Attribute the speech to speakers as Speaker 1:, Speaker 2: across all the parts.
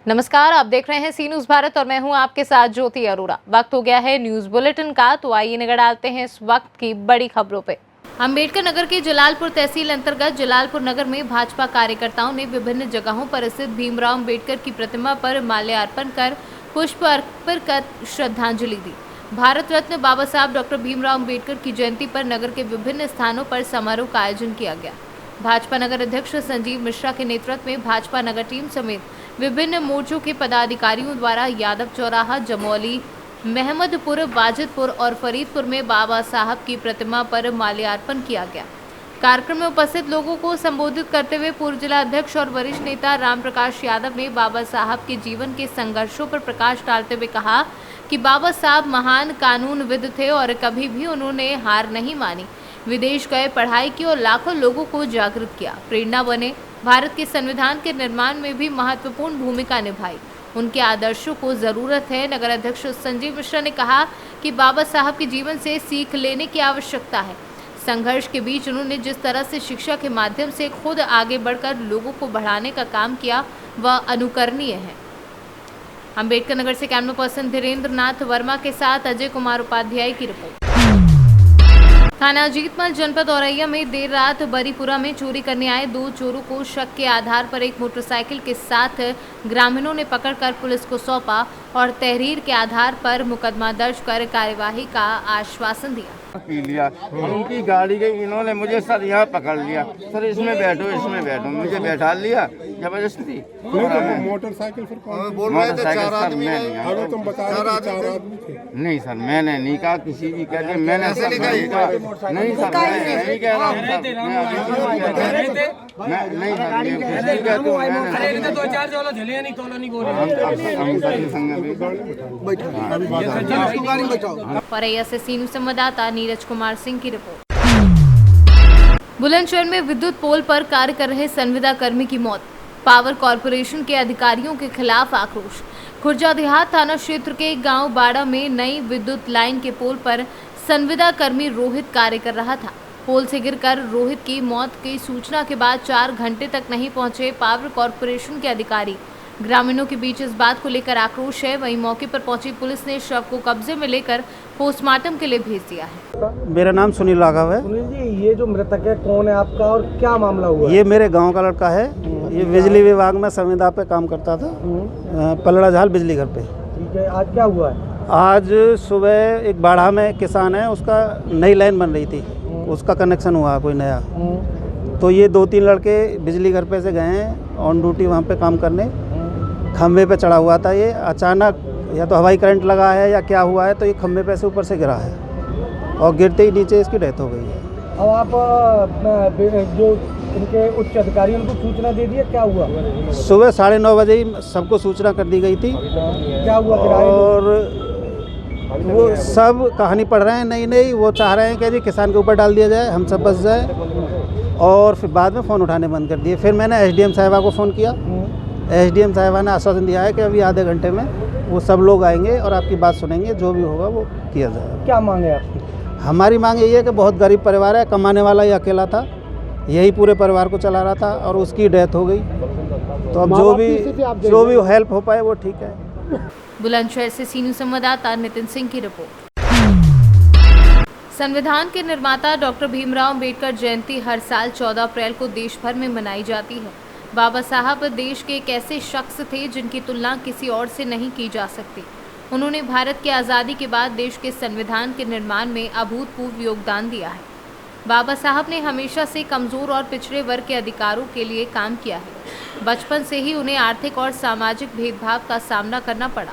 Speaker 1: नमस्कार, आप देख रहे हैं सी न्यूज भारत और मैं हूं आपके साथ ज्योति अरोड़ा। वक्त हो गया है न्यूज बुलेटिन का, तो आइए नजर डालते हैं इस वक्त की बड़ी खबरों पे। अंबेडकर नगर के जलालपुर तहसील अंतर्गत जलालपुर नगर में भाजपा कार्यकर्ताओं ने विभिन्न जगहों पर स्थित भीमराव अंबेडकर की प्रतिमा पर माल्यार्पण कर पुष्प अर्पण कर श्रद्धांजलि दी। भारत रत्न बाबा साहब डॉक्टर भीमराव अंबेडकर की जयंती पर नगर के विभिन्न स्थानों पर समारोह का आयोजन किया गया। भाजपा नगर अध्यक्ष संजीव मिश्रा के नेतृत्व में भाजपा नगर टीम समेत विभिन्न मोर्चों के पदाधिकारियों द्वारा यादव चौराहा, जमौली, महमदपुर, वाजिदपुर और फरीदपुर में बाबा साहब की प्रतिमा पर माल्यार्पण किया गया। कार्यक्रम में उपस्थित लोगों को संबोधित करते हुए पूर्व जिला अध्यक्ष और वरिष्ठ नेता राम प्रकाश यादव ने बाबा साहब के जीवन के संघर्षों पर प्रकाश डालते हुए कहा कि बाबा साहब महान कानूनविद थे और कभी भी उन्होंने हार नहीं मानी। विदेश गए, पढ़ाई की और लाखों लोगों को जागृत किया, प्रेरणा बने, भारत के संविधान के निर्माण में भी महत्वपूर्ण भूमिका निभाई। उनके आदर्शों को जरूरत है। नगर अध्यक्ष संजीव मिश्रा ने कहा कि बाबा साहब के जीवन से सीख लेने की आवश्यकता है। संघर्ष के बीच उन्होंने जिस तरह से शिक्षा के माध्यम से खुद आगे बढ़कर लोगों को बढ़ाने का काम किया, वह अनुकरणीय है। अंबेडकर नगर से कैमरा पर्सन धीरेन्द्र नाथ वर्मा के साथ अजय कुमार उपाध्याय की रिपोर्ट। थाना अजीतमल जनपद औरैया में देर रात बरीपुरा में चोरी करने आए 2 चोरों को शक के आधार पर एक मोटरसाइकिल के साथ ग्रामीणों ने पकड़कर पुलिस को सौंपा और तहरीर के आधार पर मुकदमा दर्ज कर कार्यवाही का आश्वासन दिया।
Speaker 2: पी लिया और उनकी गाड़ी के इन्होंने मुझे सर यहाँ पकड़ लिया, सर इसमें बैठो, मुझे बैठा लिया जबरदस्ती।
Speaker 3: मोटरसाइकिल फिर
Speaker 2: सर मैं नहीं,
Speaker 3: तुम बता रहे थे 4 आदमी थे।
Speaker 2: नहीं सर, मैंने नहीं कहा, किसी भी कह दिया मैंने सर नहीं कहा। नहीं सर, मैं नहीं कह रहा हूँ सर, मैं अभी नहीं सर।
Speaker 1: औरैया से सी न्यूज संवाददाता नीरज कुमार सिंह की रिपोर्ट। बुलंदशहर में विद्युत पोल पर कार्य कर रहे संविदा कर्मी की मौत, पावर कॉरपोरेशन के अधिकारियों के खिलाफ आक्रोश। खुर्जा देहात थाना क्षेत्र के गांव बाड़ा में नई विद्युत लाइन के पोल पर संविदा कर्मी रोहित कार्य कर रहा था। पोल से गिरकर रोहित की मौत की सूचना के बाद 4 घंटे तक नहीं पहुंचे पावर कॉरपोरेशन के अधिकारी। ग्रामीणों के बीच इस बात को लेकर आक्रोश है। वहीं मौके पर पहुंची पुलिस ने शव को कब्जे में लेकर पोस्टमार्टम के लिए भेज दिया है।
Speaker 4: मेरा नाम सुनील राघव है।
Speaker 5: सुनील जी, ये जो मृतक है कौन है आपका और क्या मामला हुआ?
Speaker 4: ये मेरे गांव का लड़का है। ये बिजली विभाग में संविदा पे काम करता था, पलड़ा झाल बिजली घर पे।
Speaker 5: ठीक है, आज क्या हुआ है?
Speaker 4: आज सुबह एक बाड़ा में किसान है, उसका नई लाइन बन रही थी, उसका कनेक्शन हुआ कोई नया। तो ये 2-3 लड़के बिजली घर पे से गए हैं ऑन ड्यूटी वहाँ पे काम करने। खम्भे पे चढ़ा हुआ था, ये अचानक या तो हवाई करंट लगा है या क्या हुआ है, तो ये खम्भे पे से ऊपर से गिरा है और गिरते ही नीचे इसकी डेथ हो गई है।
Speaker 5: अब आप जो इनके उच्च अधिकारी उनको सूचना दे दी है, क्या हुआ?
Speaker 4: सुबह 9:30 बजे ही सबको सूचना कर दी गई थी।
Speaker 5: क्या हुआ?
Speaker 4: और वो सब कहानी पढ़ रहे हैं, नहीं वो चाह रहे हैं कि जी किसान के ऊपर डाल दिया जाए, हम सब बच जाए। और फिर बाद में फ़ोन उठाने बंद कर दिए। फिर मैंने एसडीएम साहिबा को फ़ोन किया। एसडीएम साहिबा ने आश्वासन दिया है कि अभी आधे घंटे में वो सब लोग आएंगे और आपकी बात सुनेंगे, जो भी होगा वो किया जाएगा।
Speaker 5: क्या मांग है आपकी?
Speaker 4: हमारी मांग यही है कि बहुत गरीब परिवार है, कमाने वाला ही अकेला था, यही पूरे परिवार को चला रहा था और उसकी डेथ हो गई। तो अब जो भी हेल्प हो पाए वो ठीक है।
Speaker 1: बुलंदशहर से सी न्यूज संवाददाता नितिन सिंह की रिपोर्ट। संविधान के निर्माता डॉक्टर भीमराव अंबेडकर जयंती हर साल 14 अप्रैल को देश भर में मनाई जाती है। बाबा साहब देश के एक ऐसे शख्स थे जिनकी तुलना किसी और से नहीं की जा सकती। उन्होंने भारत की आज़ादी के बाद देश के संविधान के निर्माण में अभूतपूर्व योगदान दिया है। बाबा साहब ने हमेशा से कमज़ोर और पिछड़े वर्ग के अधिकारों के लिए काम किया है। बचपन से ही उन्हें आर्थिक और सामाजिक भेदभाव का सामना करना पड़ा।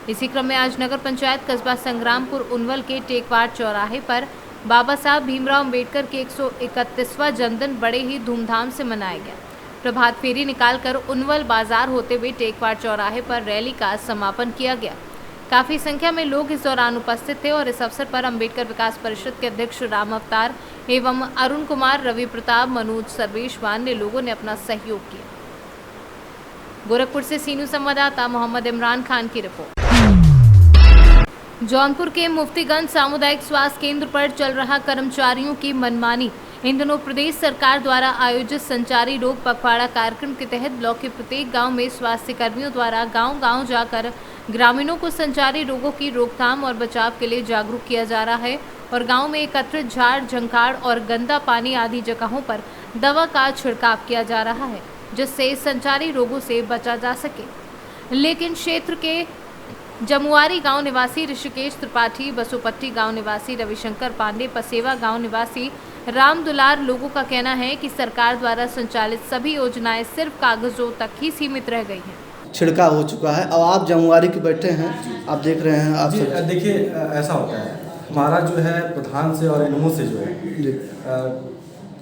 Speaker 1: इसी क्रम में आज नगर पंचायत कस्बा संग्रामपुर उनवल के टेकवाड़ चौराहे पर बाबा साहब भीमराव अंबेडकर के 131वां जन्मदिन बड़े ही धूमधाम से मनाया गया। प्रभात फेरी निकालकर उनवल बाजार होते हुए टेकवाड़ चौराहे पर रैली का समापन किया गया। काफ़ी संख्या में लोग इस दौरान उपस्थित थे और इस अवसर पर अंबेडकर विकास परिषद के अध्यक्ष राम अवतार एवं अरुण कुमार, रवि प्रताप, मनोज सर्वेशवान ने लोगों ने अपना सहयोग किया। गोरखपुर से सी न्यूज संवाददाता मोहम्मद इमरान खान की रिपोर्ट। जौनपुर के मुफ्तीगंज सामुदायिक स्वास्थ्य केंद्र पर चल रहा कर्मचारियों की मनमानी इन दिनों प्रदेश सरकार द्वारा आयोजित संचारी रोग पखवाड़ा कार्यक्रम के तहत ब्लॉक के प्रत्येक गांव में स्वास्थ्य कर्मियों द्वारा गांव-गांव जाकर ग्रामीणों को संचारी रोगों की रोकथाम और बचाव के लिए जागरूक किया जा रहा है और गांव में एकत्रित झाड़, झंखाड़ और गंदा पानी आदि जगहों पर दवा का छिड़काव किया जा रहा है, जिससे संचारी रोगों से बचा जा सके। लेकिन क्षेत्र के जमुआरी गांव निवासी ऋषिकेश त्रिपाठी, बसोपट्टी गांव निवासी रविशंकर पांडे, पसेवा गांव निवासी राम दुलार लोगों का कहना है कि सरकार द्वारा संचालित सभी योजनाएं सिर्फ कागजों तक ही सीमित रह गई हैं।
Speaker 6: छिड़काव हो चुका है। अब आप जमुआरी के बैठे हैं, आप देख रहे हैं। आप
Speaker 7: जी देखिए, ऐसा होता है, हमारा जो है प्रधान से और इनमो से जो है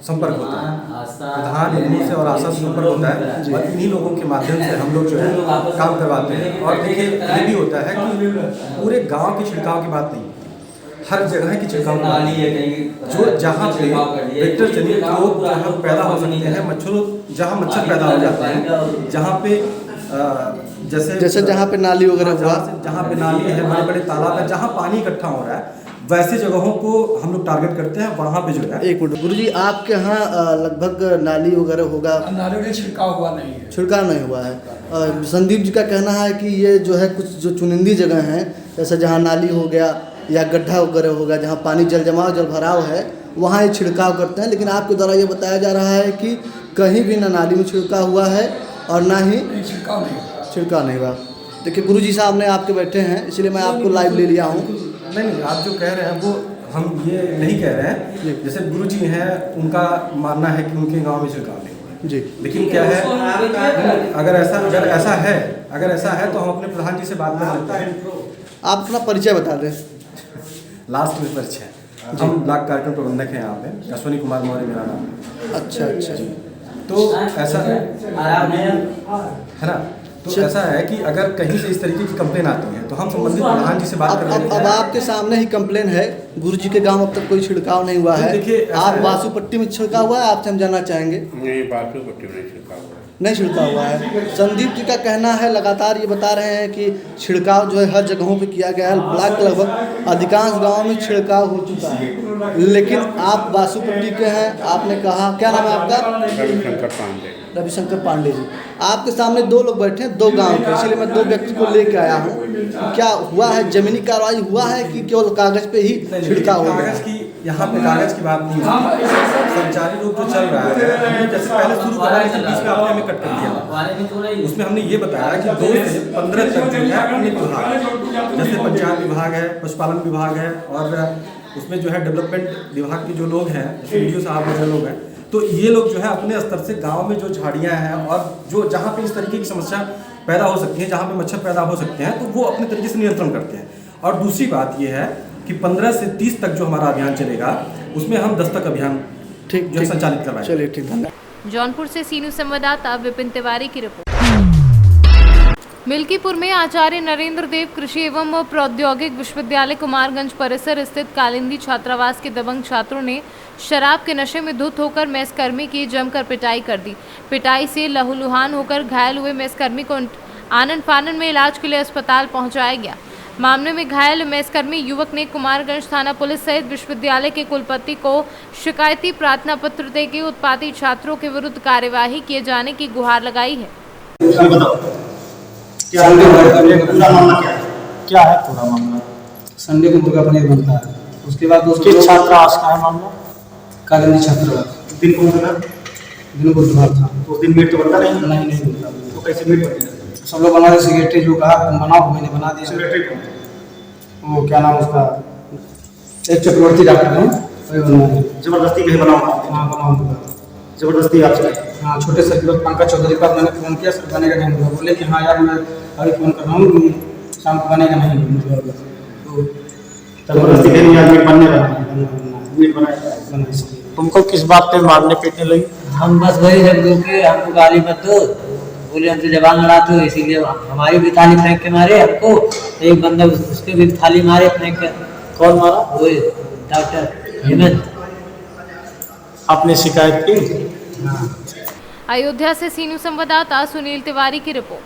Speaker 7: संपर्क होता है। प्रधान, इनमो से और आशा से संपर्क होता है और इन्हीं लोगों के माध्यम से हम लोग जो है काम करवाते हैं। और देखिए, ये भी होता है कि पूरे गांव के छिड़काव की बात नहीं, हर जगह की छिड़काव जो जहाँ पे वेक्टर जनित रोग जहाँ पैदा हो सकते हैं, जहाँ मच्छर पैदा हो जाते हैं, जहाँ पे जैसे जहाँ पे नाली वगैरह हुआ, जहाँ पे नाली है, बड़े बड़े तालाब है, जहाँ पानी इकट्ठा हो रहा है, वैसे जगहों को हम लोग टारगेट करते हैं। वहाँ पे जो है,
Speaker 6: एक मिनट गुरुजी, आपके यहाँ लगभग नाली वगैरह होगा?
Speaker 8: नाली में छिड़काव हुआ नहीं है।
Speaker 6: छिड़काव नहीं हुआ है। संदीप जी का कहना है कि ये जो है कुछ जो चुनिंदी जगह हैं, जैसे जहाँ नाली हो गया या गड्ढा वगैरह होगा, जहाँ पानी जल जमाव जल भराव है, वहाँ ये छिड़काव करते हैं। लेकिन आपके द्वारा ये बताया जा रहा है कि कहीं भी ना नाली में छिड़काव हुआ है और ना ही छिड़काव नहीं हुआ। देखिए गुरुजी सामने आपके बैठे हैं, इसलिए मैं आपको लाइव ले लिया हूँ।
Speaker 7: नहीं, आप जो कह रहे हैं वो हम ये नहीं कह रहे हैं। जैसे गुरुजी हैं, उनका मानना है कि उनके गांव में छिड़काव नहीं जी। लेकिन क्या है, अगर ऐसा है तो हम अपने प्रधान जी से बात कर सकते हैं।
Speaker 6: आप अपना परिचय बता दें।
Speaker 7: लास्ट में परिचय, हम ब्लॉक कार्यक्रम प्रबंधक हैं यहाँ पे, अश्विनी कुमार मौर्य मेरा नाम है।
Speaker 6: अच्छा जी।
Speaker 7: तो ऐसा है ना, तो ऐसा है कि अगर कहीं से इस तरीके की कंप्लेन आती है तो हम संबंधित प्रधान जी से बात कर लेते हैं।
Speaker 6: अब आपके सामने ही कंप्लेन है, गुरुजी के गांव अब तक कोई छिड़काव नहीं हुआ है।
Speaker 7: देखिए,
Speaker 6: आप बासुपट्टी में छिड़काव हुआ है, आपसे हम जानना चाहेंगे।
Speaker 3: नहीं, बासुपट्टी में छिड़काव हुआ है।
Speaker 6: नहीं छिड़काव हुआ है। संदीप जी का कहना है, लगातार ये बता रहे हैं कि छिड़काव जो है हर जगहों पे किया गया है। ब्लॉक के लगभग अधिकांश गाँव में छिड़काव हो चुका है। लेकिन आप बासुपट्टी के हैं, आपने कहा, क्या नाम है आपका? रविशंकर पांडे जी। आपके सामने दो लोग बैठे हैं, दो गांव के, इसलिए मैं दो व्यक्ति को लेके आया हूँ। क्या हुआ है, जमीनी कार्रवाई हुआ है कि केवल कागज पे ही छिड़काव हो गया?
Speaker 7: यहाँ पे कागज की बात नहीं है। संचारी रोग जो चल रहा है, हमने जैसे पहले शुरू करा, लेकिन बीच में आपने हमें कट कर दिया। उसमें हमने ये बताया कि 2 से 15 तक जो है अन्य विभाग, जैसे पंचायत विभाग है, पशुपालन विभाग है, और उसमें जो है डेवलपमेंट विभाग के जो लोग हैं, वीडियो साहब जो लोग हैं, तो ये लोग जो है अपने स्तर से गांव में जो झाड़ियां हैं और जो जहां पे इस तरीके की समस्या पैदा हो सकती है, जहां पे मच्छर पैदा हो सकते हैं, तो वो अपने तरीके से नियंत्रण करते हैं। और दूसरी बात ये है कि 15 से 30 तक जो हमारा अभियान चलेगा, उसमें हम दस्तक अभियान जो संचालित करवाएंगे।
Speaker 6: चलिए ठीक, धन्यवाद।
Speaker 1: जौनपुर से सीनू संवाददाता विपिन तिवारी की रिपोर्ट। मिल्कीपुर में आचार्य नरेंद्र देव कृषि एवं प्रौद्योगिक विश्वविद्यालय कुमारगंज परिसर स्थित कालिंदी छात्रावास के दबंग छात्रों ने शराब के नशे में धुत होकर मेसकर्मी की जमकर पिटाई कर दी। पिटाई से लहूलुहान होकर घायल हुए मेसकर्मी को आनन फानन में इलाज के लिए अस्पताल पहुंचाया गया। मामले में घायल मेसकर्मी युवक ने कुमारगंज थाना पुलिस सहित विश्वविद्यालय के कुलपति को शिकायती प्रार्थना पत्र देकर उत्पाती छात्रों के विरुद्ध कार्यवाही किए जाने की गुहार लगाई है।
Speaker 5: क्या है पूरा मामला? संडे को दुर्गा पनीर बनता है, उसके बाद उसके छात्रावास का है मामला, कालिंदी छात्रावास। दिन कौन सा? दिन बुधवार था। तो दिन मीट तो बनता नहीं बनता। तो कैसे मीट बनेगा? सब लोग बना रहे, सेक्रेटरी जो कहा तुम बनाओ, मैंने बना दिया। सेक्रेटरी कौन? वो क्या नाम उसका, एक चक्रवर्ती डॉक्टर है, वही बना। जबरदस्ती कहीं बनाओ? हाँ बनाओ, जबरदस्ती आप चले? हाँ, छोटे सर पंकज चौधरी का मैंने फ़ोन किया, सर बनेगा नहीं हुआ। बोले कि हाँ यार मैं अभी फ़ोन कर रहा हूँ, शाम को बनेगा नहीं। तो जबरदस्ती कहीं आज मीट बनने बना। तुमको किस बात पे मारने पीटने लगी?
Speaker 9: हम बस वही जब रोके, हमको गाली मत दो, बोले हमसे जबान लड़ाते हो, इसीलिए हमारी भी थाली फेंक के मारे हमको। एक बंदा उसके भी थाली मारे फेंक के।
Speaker 5: कौन मारा?
Speaker 9: वो डॉक्टर हेमंत।
Speaker 5: आपने शिकायत की?
Speaker 1: अयोध्या से सीनू संवाददाता सुनील तिवारी की रिपोर्ट।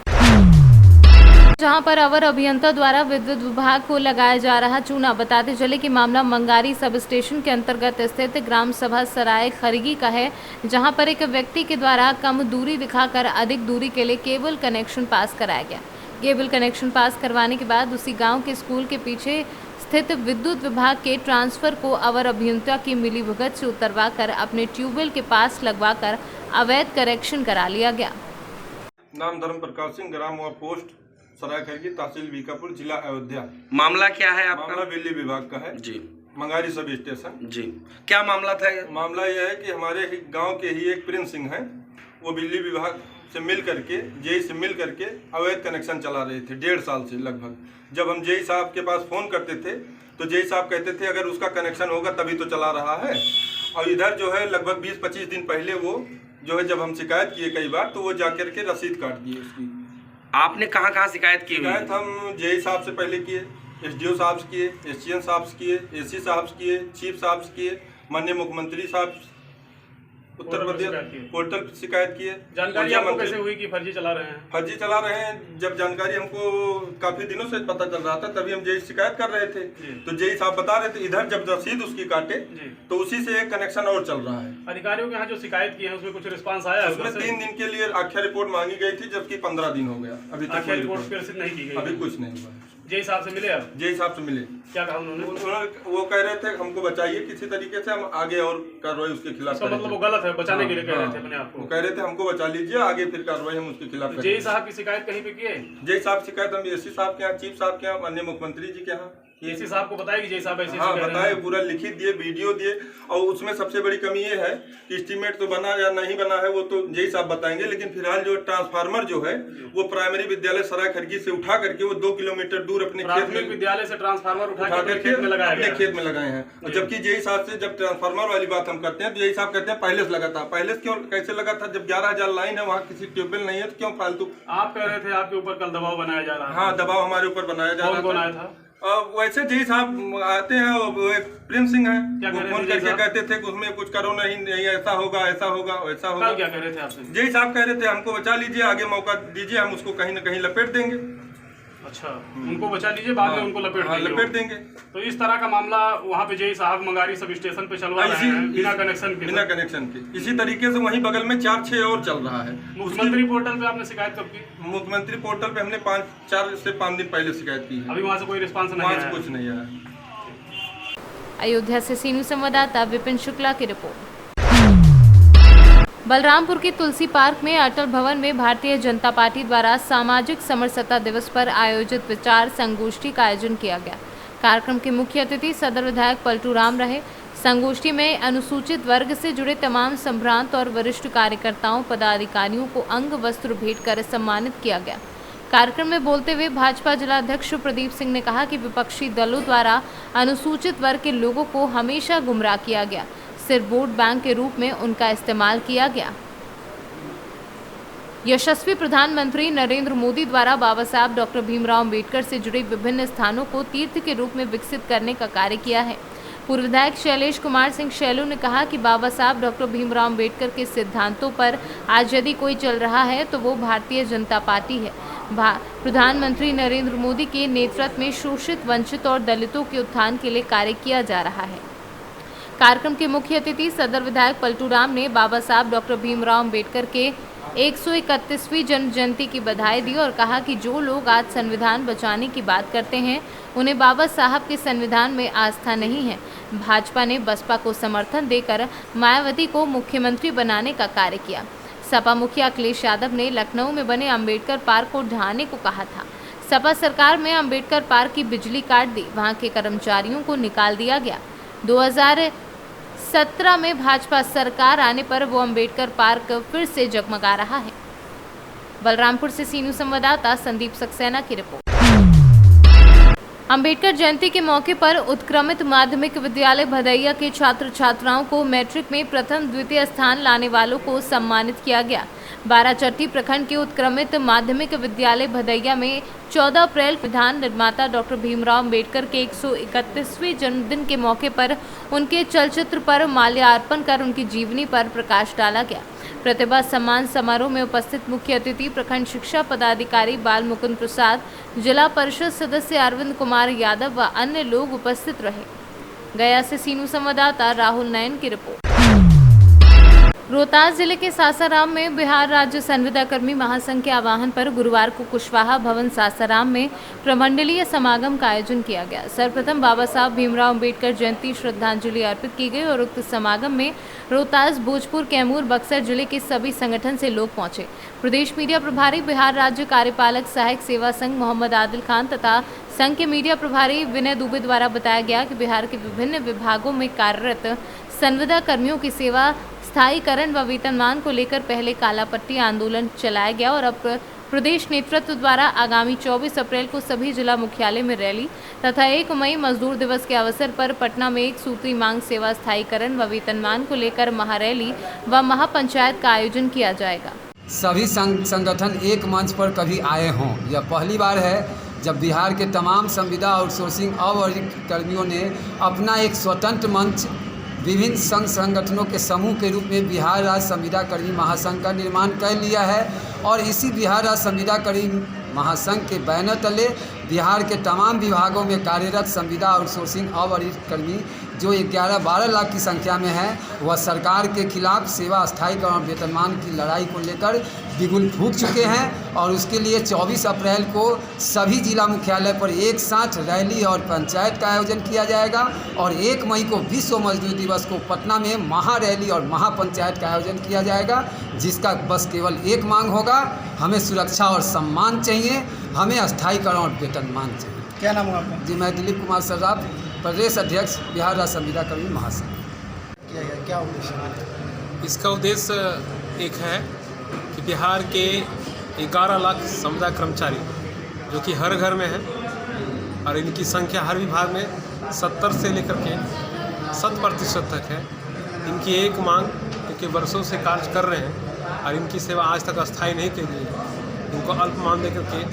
Speaker 1: जहां पर अवर अभियंता द्वारा विद्युत विभाग को लगाया जा रहा चूना। बताते चले कि मामला मंगारी सब स्टेशन के अंतर्गत स्थित ग्राम सभा सराय खरगी का है, जहां पर एक व्यक्ति के द्वारा कम दूरी दिखाकर अधिक दूरी के लिए केबल कनेक्शन पास कराया गया। केबल कनेक्शन पास करवाने के बाद उसी गांव के स्कूल के पीछे स्थित विद्युत विभाग के ट्रांसफर को अवर अभियंता की मिलीभगत से उतरवाकर अपने ट्यूबवेल के पास लगवाकर अवैध कनेक्शन करा लिया गया।
Speaker 10: नाम धर्म प्रकाश सिंह, ग्राम व पोस्ट सराय खरगी, तहसील बीकापुर, जिला अयोध्या।
Speaker 11: मामला क्या है आपका?
Speaker 10: मामला बिजली विभाग का है
Speaker 11: जी।
Speaker 10: मंगारी सब स्टेशन
Speaker 11: जी। क्या मामला था?
Speaker 10: मामला यह है कि हमारे गांव के ही एक प्रिंस सिंह हैं, वो बिजली विभाग से मिल करके जेई से मिल करके अवैध कनेक्शन चला रहे थे 1.5 साल से लगभग। जब हम जेई साहब के पास फ़ोन करते थे तो जेई साहब कहते थे अगर उसका कनेक्शन होगा तभी तो चला रहा है। और इधर जो है लगभग 20-25 दिन पहले वो जो है जब हम शिकायत किए कई बार तो वो जाकर के रसीद काट दिए उसकी।
Speaker 11: आपने कहाँ कहाँ शिकायत की?
Speaker 10: शिकायत हम जेई साहब से पहले किए, एसडीओ साहब से किए, एसडीएम साहब से किए, एसी साहब से किए, चीफ साहब से किए, माननीय मुख्यमंत्री साहब उत्तर प्रदेश पोर्टल पर शिकायत किए।
Speaker 12: जानकारी आपको कैसे हुई कि फर्जी चला रहे हैं?
Speaker 10: फर्जी चला रहे हैं जब जानकारी हमको काफी दिनों से पता चल रहा था तभी हम जेई शिकायत कर रहे थे। तो जेई साहब बता रहे थे इधर जब रसीद उसकी काटे तो उसी से एक कनेक्शन और चल रहा है।
Speaker 12: अधिकारियों के यहाँ जो शिकायत की है उसमें कुछ रिस्पांस आया?
Speaker 10: उसमें 3 दिन के लिए आख्या रिपोर्ट मांगी गई थी जबकि 15 दिन हो गया अभी तक
Speaker 12: आख्या रिपोर्ट प्रेषित नहीं की गई।
Speaker 10: अभी कुछ नहीं हुआ।
Speaker 12: जेई साहब से मिले आप?
Speaker 10: जेई साहब से मिले।
Speaker 12: क्या कहा उन्होंने?
Speaker 10: वो कह रहे थे हमको बचाइए किसी तरीके से, हम आगे और कार्रवाई उसके खिलाफ करेंगे।
Speaker 12: मतलब वो गलत है, बचाने के लिए कह रहे थे अपने आप को?
Speaker 10: वो कह रहे थे हमको बचा लीजिए, आगे फिर कार्रवाई हम उसके खिलाफ करेंगे।
Speaker 12: जेई साहब की शिकायत कहीं पे की है?
Speaker 10: जेई साहब शिकायत हम एसी साहब के यहाँ, चीफ साहब के यहाँ, माननीय मुख्यमंत्री जी के यहाँ।
Speaker 12: एसी साहब को बताया कि जेई साहब ऐसे?
Speaker 10: हाँ बताए, पूरा लिखित दिए, वीडियो दिए। और उसमें सबसे बड़ी कमी ये है कि एस्टीमेट तो बना या नहीं बना है वो तो जेई साहब बताएंगे, लेकिन फिलहाल जो ट्रांसफार्मर जो है वो प्राइमरी विद्यालय सराय खरगी से उठा करके वो 2 किलोमीटर दूर अपने खेत में
Speaker 12: विद्यालय से ट्रांसफार्मर उठा करके
Speaker 10: अपने खेत में लगाए हैं। और जबकि जेई साहब से जब ट्रांसफार्मर वाली बात हम करते हैं तो जेई साहब कहते हैं पहले से लगा था। पहले से क्यों कैसे लगा था जब 11,000 लाइन है, वहाँ किसी ट्यूबवेल नहीं है तो क्यों फालतू?
Speaker 12: आप कह रहे थे आपके ऊपर कल दबाव बनाया जा रहा है?
Speaker 10: हाँ, दबाव हमारे ऊपर बनाया जा रहा
Speaker 12: कौन आया था?
Speaker 10: वैसे जेई साहब आते हैं, वो एक प्रिंस सिंह है, वो फोन करके कहते थे कि उसमें कुछ करो, नहीं ऐसा होगा, ऐसा होगा, वैसा होगा।
Speaker 12: क्या कह रहे थे आपसे?
Speaker 10: जेई साहब कह रहे थे हमको बचा लीजिए, आगे मौका दीजिए, हम उसको कहीं न कहीं लपेट देंगे।
Speaker 12: अच्छा, उनको बचा लीजिए, बाद में उनको लपेट
Speaker 10: देंगे।
Speaker 12: तो इस तरह का मामला वहाँ पे जेई साहब मंगारी सब स्टेशन पे चलवा रहे हैं बिना कनेक्शन के। इसी तरीके से वहीं बगल में 4-6 और चल रहा है। मुख्यमंत्री पोर्टल पे आपने शिकायत कब की?
Speaker 10: मुख्यमंत्री पोर्टल पे हमने 4 से 5 दिन पहले शिकायत की है।
Speaker 12: अभी वहाँ से कोई रिस्पांस नहीं आया?
Speaker 10: कुछ नहीं आया।
Speaker 1: अयोध्या से सीनू संवाददाता विपिन शुक्ला की रिपोर्ट। बलरामपुर के तुलसी पार्क में अटल भवन में भारतीय जनता पार्टी द्वारा सामाजिक समरसता दिवस पर आयोजित विचार संगोष्ठी का आयोजन किया गया। कार्यक्रम के मुख्य अतिथि सदर विधायक पलटू राम रहे। संगोष्ठी में अनुसूचित वर्ग से जुड़े तमाम संभ्रांत और वरिष्ठ कार्यकर्ताओं पदाधिकारियों को अंग वस्त्र भेंट कर सम्मानित किया गया। कार्यक्रम में बोलते हुए भाजपा जिलाध्यक्ष प्रदीप सिंह ने कहा कि विपक्षी दलों द्वारा अनुसूचित वर्ग के लोगों को हमेशा गुमराह किया गया, सिर्फ वोट बैंक के रूप में उनका इस्तेमाल किया गया। यशस्वी प्रधानमंत्री नरेंद्र मोदी द्वारा बाबा साहब डॉक्टर भीमराव अंबेडकर से जुड़े विभिन्न स्थानों को तीर्थ के रूप में विकसित करने का कार्य किया है। पूर्व विधायक शैलेश कुमार सिंह शैलू ने कहा कि बाबा साहब डॉक्टर भीमराव अंबेडकर के सिद्धांतों पर आज यदि कोई चल रहा है तो वो भारतीय जनता पार्टी है। प्रधानमंत्री नरेंद्र मोदी के नेतृत्व में शोषित, वंचित और दलितों के उत्थान के लिए कार्य किया जा रहा है। कार्यक्रम के मुख्य अतिथि सदर विधायक पलटू राम ने बाबा साहब डॉक्टर भीमराव अंबेडकर के 131वीं जन्म जयंती की बधाई दी और कहा कि जो लोग आज संविधान बचाने की बात करते हैं उन्हें बाबा साहब के संविधान में आस्था नहीं है। भाजपा ने बसपा को समर्थन देकर मायावती को मुख्यमंत्री बनाने का कार्य किया। सपा मुखिया अखिलेश यादव ने लखनऊ में बने अंबेडकर पार्क को ढहाने को कहा था। सपा सरकार में अंबेडकर पार्क की बिजली काट दी, वहां के कर्मचारियों को निकाल दिया गया। 2017 में भाजपा सरकार आने पर वो अंबेडकर पार्क फिर से जगमगा रहा है। बलरामपुर से सीनू संवाददाता संदीप सक्सेना की रिपोर्ट। अंबेडकर जयंती के मौके पर उत्क्रमित माध्यमिक विद्यालय भदैया के छात्र छात्राओं को मैट्रिक में प्रथम द्वितीय स्थान लाने वालों को सम्मानित किया गया। बाराचट्टी प्रखंड के उत्क्रमित माध्यमिक विद्यालय भदैया में 14 अप्रैल विधान निर्माता डॉक्टर भीमराव अंबेडकर के 131वें जन्मदिन के मौके पर उनके चलचित्र पर माल्यार्पण कर उनकी जीवनी पर प्रकाश डाला गया। प्रतिभा सम्मान समारोह में उपस्थित मुख्य अतिथि प्रखंड शिक्षा पदाधिकारी बाल मुकुंद प्रसाद, जिला परिषद सदस्य अरविंद कुमार यादव व अन्य लोग उपस्थित रहे। गया से सीनू संवाददाता राहुल नयन की रिपोर्ट। रोहतास जिले के सासाराम में बिहार राज्य संविदा कर्मी महासंघ के आह्वान पर गुरुवार को कुशवाहा भवन सासाराम में प्रमंडलीय समागम का आयोजन किया गया। सर्वप्रथम बाबा साहब भीमराव अंबेडकर जयंती श्रद्धांजलि अर्पित की गई और उक्त समागम में रोहतास, भोजपुर, कैमूर, बक्सर जिले के सभी संगठन से लोग पहुंचे। प्रदेश मीडिया प्रभारी बिहार राज्य कार्यपालक सहायक सेवा संघ मोहम्मद आदिल खान तथा संघ के मीडिया प्रभारी विनय दुबे द्वारा बताया गया कि बिहार के विभिन्न विभागों में कार्यरत संविदा कर्मियों की सेवा स्थायीकरण व वेतनमान को लेकर पहले काला पट्टी आंदोलन चलाया गया और अब प्रदेश नेतृत्व द्वारा आगामी 24 अप्रैल को सभी जिला मुख्यालय में रैली तथा 1 मई मजदूर दिवस के अवसर पर पटना में एक सूत्री मांग सेवा स्थायीकरण व वेतनमान को लेकर महारैली व महापंचायत का आयोजन किया जाएगा।
Speaker 13: सभी संगठन एक मंच पर कभी आए हों, यह पहली बार है जब बिहार के तमाम संविदा आउटसोर्सिंग अवरिक्त कर्मियों ने अपना एक स्वतंत्र मंच विभिन्न संघ संगठनों के समूह के रूप में बिहार राज्य संविदा कर्मी महासंघ का निर्माण कर लिया है और इसी बिहार राज्य संविदा कर्मी महासंघ के बैनर तले बिहार के तमाम विभागों में कार्यरत संविदा आउटसोर्सिंग अवरिक्त कर्मी जो 11-12 लाख की संख्या में है, वह सरकार के खिलाफ सेवा स्थायीकरण वेतनमान की लड़ाई को लेकर बिगुल फूंक चुके हैं और उसके लिए 24 अप्रैल को सभी जिला मुख्यालय पर एक साथ रैली और पंचायत का आयोजन किया जाएगा और 1 मई को विश्व मजदूर दिवस को पटना में महारैली और महापंचायत का आयोजन किया जाएगा, जिसका बस केवल एक मांग होगा, हमें सुरक्षा और सम्मान चाहिए, हमें स्थायीकरण और वेतनमान चाहिए।
Speaker 5: क्या नाम है आपका?
Speaker 13: जी, मैं दिलीप कुमार सर्राफ, प्रदेश अध्यक्ष बिहार राज्य संविदा कर्मी महासंघ।
Speaker 5: क्या उद्देश्य है?
Speaker 12: इसका उद्देश्य एक है कि बिहार के 11 लाख संविदा कर्मचारी जो कि हर घर में हैं और इनकी संख्या हर विभाग में 70 से लेकर के 100% तक है। इनकी एक मांग, क्योंकि वर्षों से कार्य कर रहे हैं और इनकी सेवा आज तक अस्थायी नहीं की गई है, इनको अल्प मान दे करके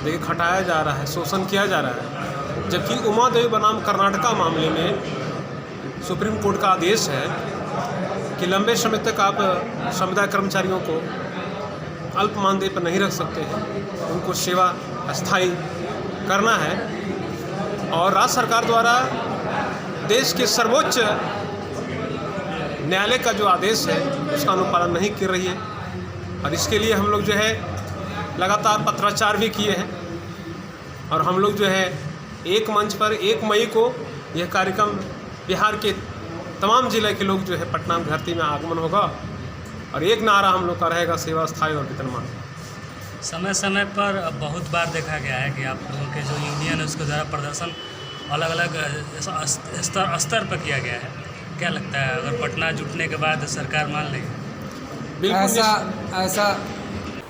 Speaker 12: देखिए खटाया जा रहा है, शोषण किया जा रहा है। जबकि उमा देवी बनाम कर्नाटका मामले में सुप्रीम कोर्ट का आदेश है कि लंबे समय तक आप संविदा कर्मचारियों को अल्प मानदेय पर नहीं रख सकते हैं, उनको सेवा अस्थायी करना है और राज्य सरकार द्वारा देश के सर्वोच्च न्यायालय का जो आदेश है उसका अनुपालन नहीं कर रही है और इसके लिए हम लोग जो है लगातार पत्राचार भी किए हैं और हम लोग जो है एक मंच पर 1 मई को यह कार्यक्रम बिहार के तमाम जिले के लोग जो है पटना में धरती में आगमन होगा और एक नारा हम लोग का रहेगा सेवा स्थायी और वेतनमान।
Speaker 14: समय समय पर बहुत बार देखा गया है कि आप लोगों के जो यूनियन है उसके द्वारा प्रदर्शन अलग अलग स्तर पर किया गया है। क्या लगता है अगर पटना जुटने के बाद सरकार मान लेगी?
Speaker 13: ऐसा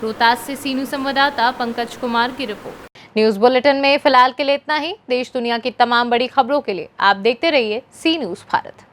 Speaker 1: रोहतास से सीनू संवाददाता पंकज कुमार की रिपोर्ट। न्यूज बुलेटिन में फिलहाल के लिए इतना ही। देश दुनिया की तमाम बड़ी खबरों के लिए आप देखते रहिए सी न्यूज़ भारत।